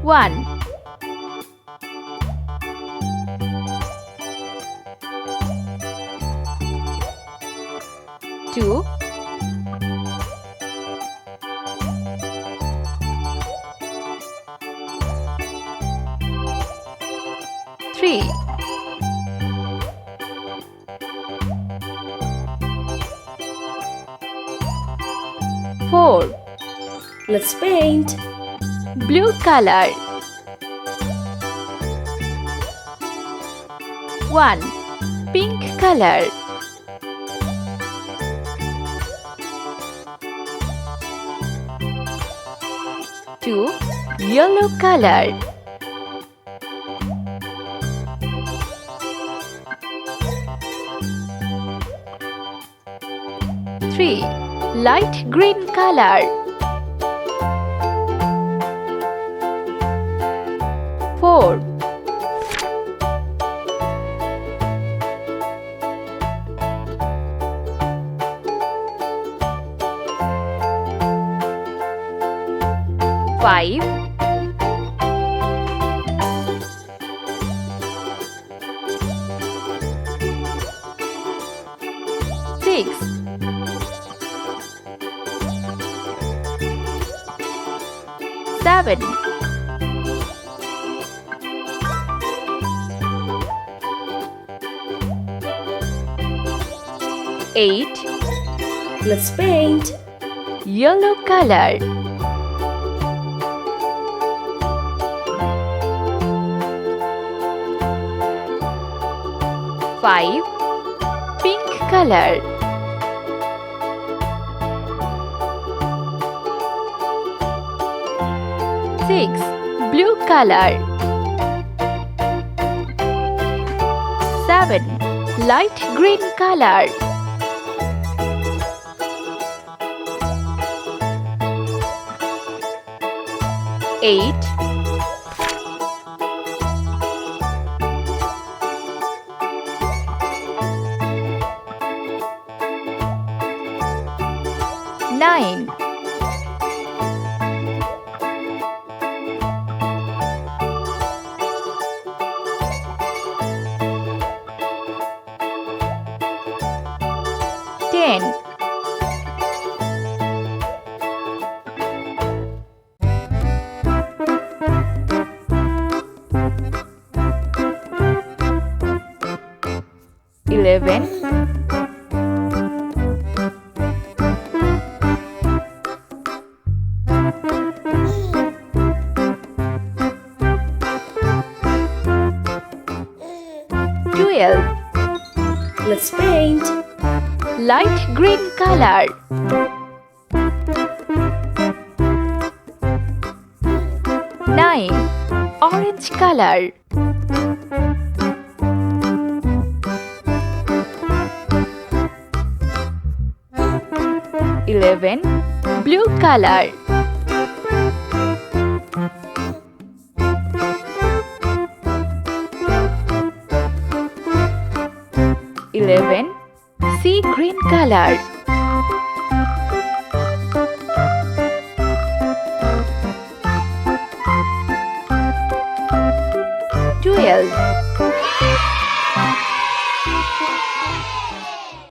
1 2 3 4 Let's paint. Blue color. 1 pink color. 2 yellow color. 3 light green color. 4 5 6 7 8 Let's paint. yellow color. 5 pink color. 6 blue color. 7 light green color. 8 9 10 11 12 Let's paint. light green color. 9 orange color. 11 blue color. 11 sea green color. 12